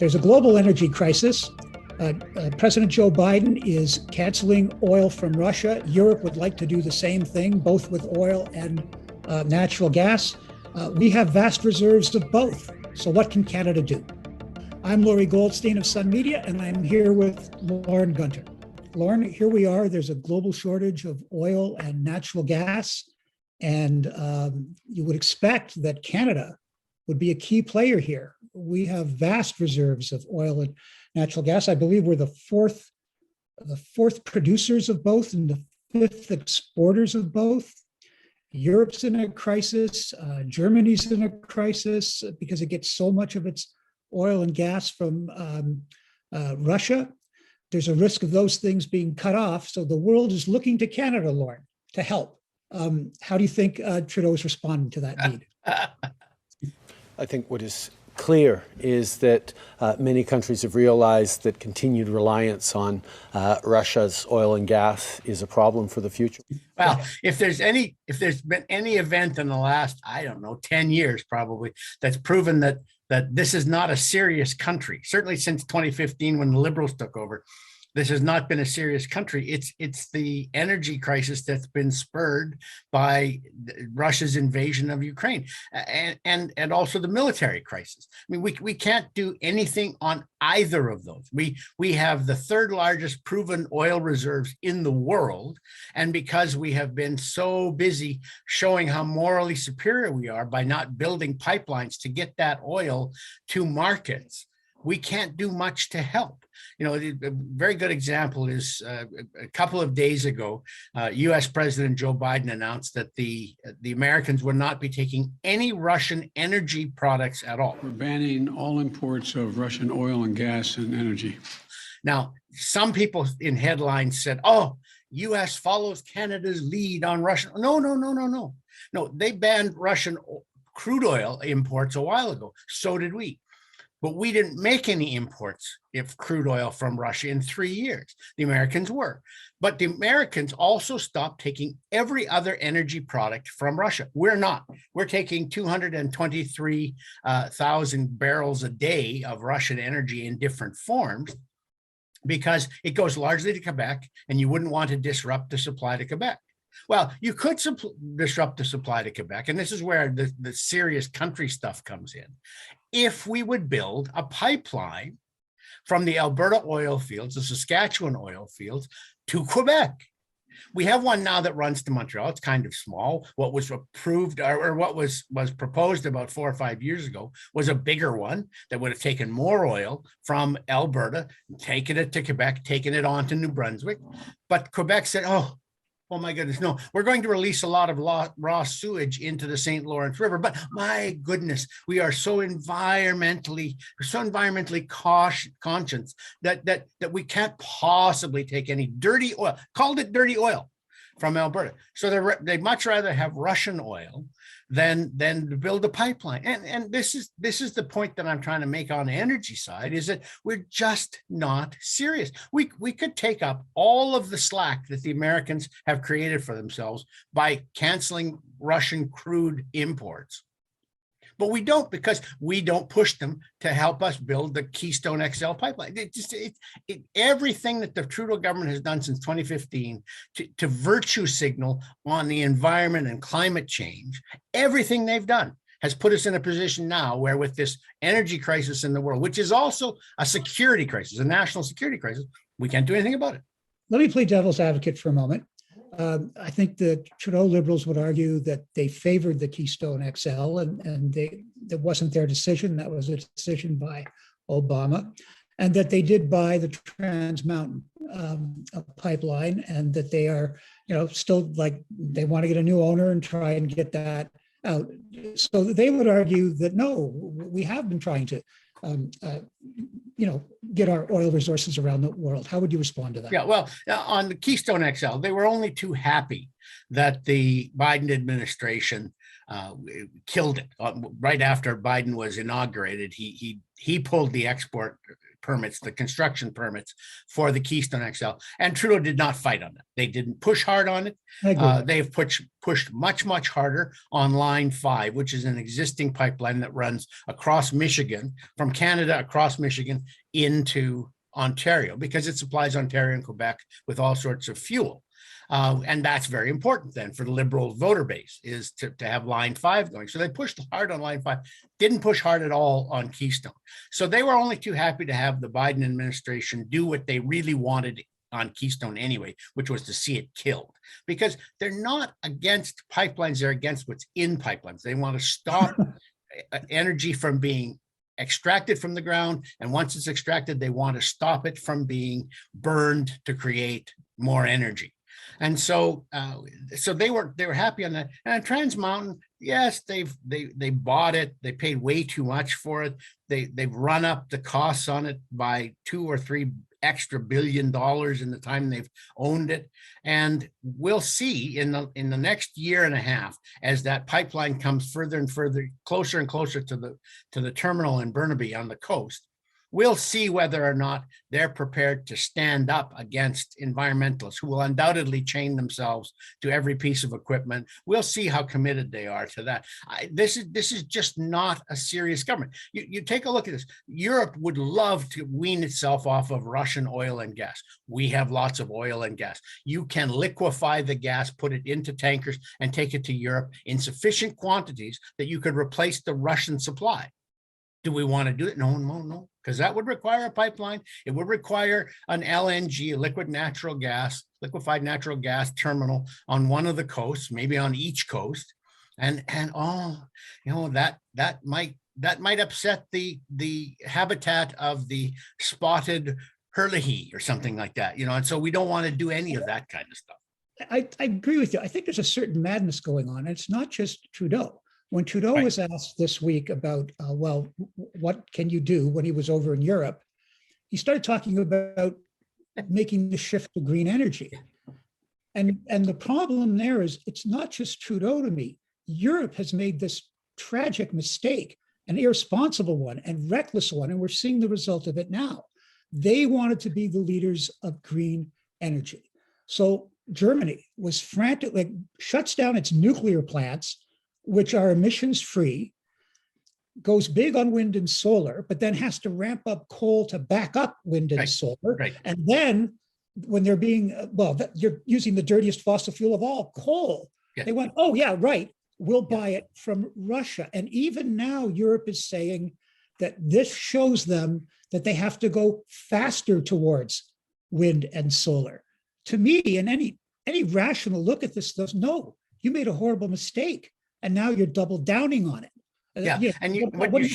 There's a global energy crisis. President Joe Biden is canceling oil from Russia. Europe would like to do the same thing, both with oil and natural gas. We have vast reserves of both. So what can Canada do? I'm Lorrie Goldstein of Sun Media, and I'm here with Lorne Gunter. Lorne, here we are. There's a global shortage of oil and natural gas. And you would expect that Canada would be a key player here. We have vast reserves of oil and natural gas. I believe we're the fourth producers of both and the fifth exporters of both. Europe's in a crisis. Germany's in a crisis because it gets so much of its oil and gas from Russia. There's a risk of those things being cut off. So the world is looking to Canada, Lorne, to help. How do you think Trudeau is responding to that need? I think what is clear is that many countries have realized that continued reliance on Russia's oil and gas is a problem for the future. Well, if there's been any event in the last, 10 years probably, that's proven that this is not a serious country, certainly since 2015 when the Liberals took over, this has not been a serious country. It's the energy crisis that's been spurred by Russia's invasion of Ukraine and also the military crisis. I mean, we can't do anything on either of those. We have the third largest proven oil reserves in the world. And because we have been so busy showing how morally superior we are by not building pipelines to get that oil to markets, we can't do much to help. A very good example is a couple of days ago, U.S. President Joe Biden announced that the Americans would not be taking any Russian energy products at all. We're banning all imports of Russian oil and gas and energy. Now, some people in headlines said, "Oh, U.S. follows Canada's lead on Russian." No. No, they banned Russian crude oil imports a while ago. So did we. But we didn't make any imports of crude oil from Russia in 3 years. The Americans were. But the Americans also stopped taking every other energy product from Russia. We're not. We're taking 223,000 barrels a day of Russian energy in different forms because it goes largely to Quebec, and you wouldn't want to disrupt the supply to Quebec. Well, you could disrupt the supply to Quebec, and this is where the serious country stuff comes in. If we would build a pipeline from the Alberta oil fields, the Saskatchewan oil fields, to Quebec. We have one now that runs to Montreal. It's kind of small. What was approved or what was proposed about 4 or 5 years ago was a bigger one that would have taken more oil from Alberta, taken it to Quebec, taken it on to New Brunswick. But Quebec said, oh my goodness, no, we're going to release a lot of raw sewage into the St. Lawrence River. But my goodness, we are so environmentally conscious that we can't possibly take any dirty oil, called it dirty oil, from Alberta. So they'd much rather have Russian oil than build a pipeline. And this is the point that I'm trying to make on the energy side, is that we're just not serious. We could take up all of the slack that the Americans have created for themselves by canceling Russian crude imports. But we don't, because we don't push them to help us build the Keystone XL pipeline. Everything that the Trudeau government has done since 2015 to virtue signal on the environment and climate change, everything they've done has put us in a position now where, with this energy crisis in the world, which is also a security crisis, a national security crisis, we can't do anything about it. Let me play devil's advocate for a moment. I think the Trudeau Liberals would argue that they favored the Keystone XL, and that wasn't their decision. That was a decision by Obama, and that they did buy the Trans Mountain pipeline, and that they are, still they want to get a new owner and try and get that out. So they would argue that no, we have been trying to get our oil resources around the world. How would you respond to that? Yeah, well, on the Keystone XL, they were only too happy that the Biden administration killed it. Right after Biden was inaugurated, he pulled the export permits, the construction permits for the Keystone XL. And Trudeau did not fight on it. They didn't push hard on it. They've pushed much harder on Line 5, which is an existing pipeline that runs across Michigan, from Canada across Michigan into Ontario, because it supplies Ontario and Quebec with all sorts of fuel. And that's very important then for the Liberal voter base, is to have Line 5 going. So they pushed hard on Line 5, didn't push hard at all on Keystone. So they were only too happy to have the Biden administration do what they really wanted on Keystone anyway, which was to see it killed. Because they're not against pipelines, they're against what's in pipelines. They want to stop energy from being extracted from the ground. And once it's extracted, they want to stop it from being burned to create more energy. And so, they were happy on that. And Trans Mountain, yes, they bought it. They paid way too much for it. They've run up the costs on it by $2 or $3 extra billion in the time they've owned it. And we'll see in the next year and a half, as that pipeline comes further and further, closer and closer to the terminal in Burnaby on the coast. We'll see whether or not they're prepared to stand up against environmentalists who will undoubtedly chain themselves to every piece of equipment. We'll see how committed they are to that. This is just not a serious government. You take a look at this. Europe would love to wean itself off of Russian oil and gas. We have lots of oil and gas. You can liquefy the gas, put it into tankers, and take it to Europe in sufficient quantities that you could replace the Russian supply. Do we want to do it? No, because that would require a pipeline. It would require an LNG, liquefied natural gas terminal on one of the coasts, maybe on each coast, and that might upset the habitat of the spotted hurley or something like that, and so we don't want to do any of that kind of stuff. I agree with you. I think there's a certain madness going on, and it's not just Trudeau. When Trudeau was asked this week about, what can you do when he was over in Europe, he started talking about making the shift to green energy. And the problem there is, it's not just Trudeau to me. Europe has made this tragic mistake, an irresponsible one and reckless one, and we're seeing the result of it now. They wanted to be the leaders of green energy. So Germany was frantic, shuts down its nuclear plants, which are emissions free, goes big on wind and solar, but then has to ramp up coal to back up wind and solar. And then when they're you're using the dirtiest fossil fuel of all, coal. They went, oh yeah, right, we'll buy it from Russia. And even now Europe is saying that this shows them that they have to go faster towards wind and solar. To me, and any rational look at this says, no, you made a horrible mistake. And now you're double downing on it. And what you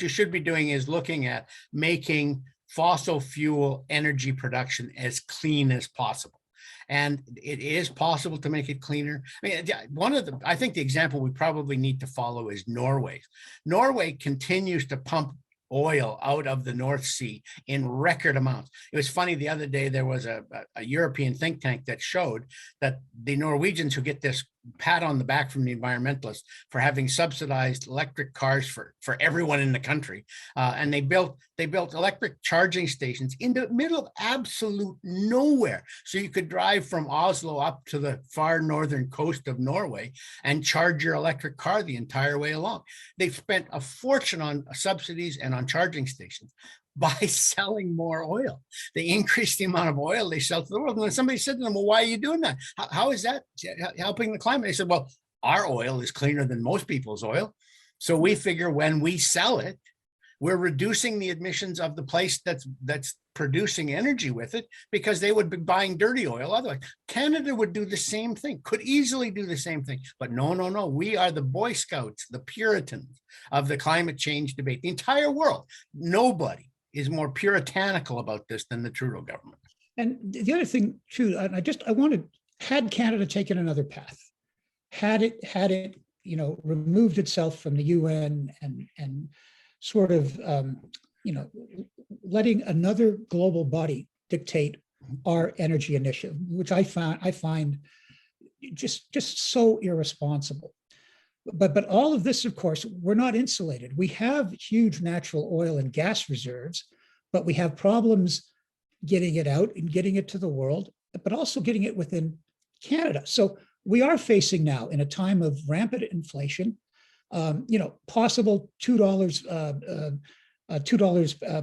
should be doing is looking at making fossil fuel energy production as clean as possible. And it is possible to make it cleaner. I mean, I think the example we probably need to follow is Norway. Norway continues to pump oil out of the North Sea in record amounts. It was funny, the other day there was a European think tank that showed that the Norwegians, who get this pat on the back from the environmentalists for having subsidized electric cars for everyone in the country, and they built electric charging stations in the middle of absolute nowhere, so you could drive from Oslo up to the far northern coast of Norway and charge your electric car the entire way along. They've spent a fortune on subsidies and on charging stations by selling more oil. They increased the amount of oil they sell to the world. And when somebody said to them, well, why are you doing that? How is that helping the climate? They said, well, our oil is cleaner than most people's oil. So we figure when we sell it, we're reducing the emissions of the place that's producing energy with it, because they would be buying dirty oil otherwise. Canada would do the same thing, could easily do the same thing. But no. We are the Boy Scouts, the Puritans of the climate change debate. The entire world, nobody is more puritanical about this than the Trudeau government. And the other thing too, I wanted, had Canada taken another path, had it removed itself from the UN and sort of letting another global body dictate our energy initiative, which I find just so irresponsible. But all of this, of course, we're not insulated. We have huge natural oil and gas reserves, but we have problems getting it out and getting it to the world, but also getting it within Canada. So we are facing now, in a time of rampant inflation, possible $2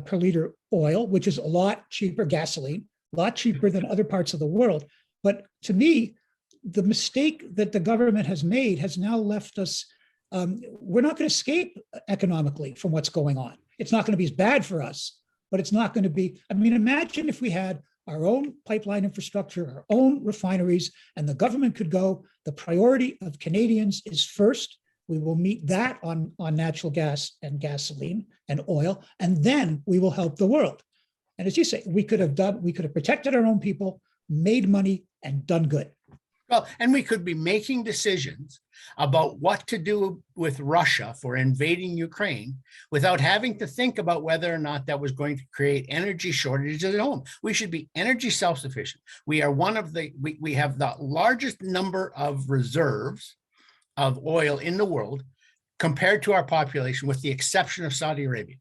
per liter oil, which is a lot cheaper, gasoline, a lot cheaper than other parts of the world. But to me, the mistake that the government has made has now left us, we're not going to escape economically from what's going on. It's not going to be as bad for us, but it's not going to be, imagine if we had our own pipeline infrastructure, our own refineries, and the government could go, the priority of Canadians is first. We will meet that on natural gas and gasoline and oil, and then we will help the world. And as you say, we could have protected our own people, made money, and done good. Well, and we could be making decisions about what to do with Russia for invading Ukraine without having to think about whether or not that was going to create energy shortages at home. We should be energy self-sufficient. We are we have the largest number of reserves of oil in the world compared to our population, with the exception of Saudi Arabia.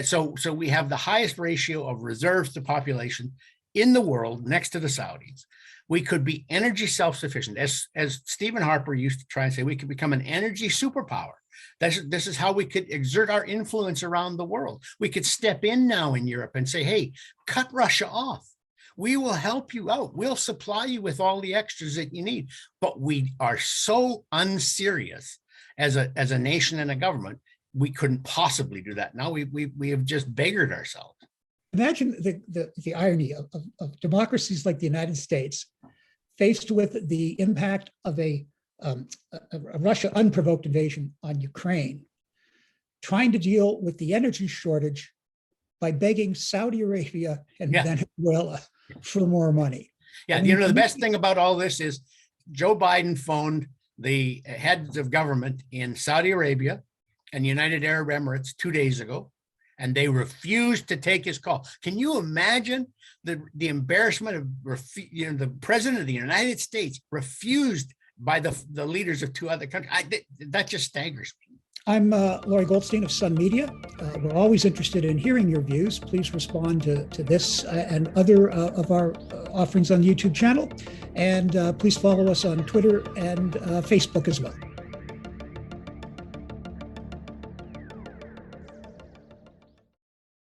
So we have the highest ratio of reserves to population in the world, next to the Saudis. We could be energy self-sufficient. As Stephen Harper used to try and say, we could become an energy superpower. This is how we could exert our influence around the world. We could step in now in Europe and say, hey, cut Russia off. We will help you out. We'll supply you with all the extras that you need. But we are so unserious as a nation and a government, we couldn't possibly do that. Now we have just beggared ourselves. Imagine the irony of democracies like the United States faced with the impact of a Russia unprovoked invasion on Ukraine, trying to deal with the energy shortage by begging Saudi Arabia and Venezuela for more money. Yeah, the best thing about all this is Joe Biden phoned the heads of government in Saudi Arabia and United Arab Emirates 2 days ago, and they refused to take his call. Can you imagine the embarrassment of the president of the United States refused by the leaders of two other countries? That just staggers me. I'm Lorrie Goldstein of Sun Media. We're always interested in hearing your views. Please respond to this and other of our offerings on the YouTube channel. And please follow us on Twitter and Facebook as well.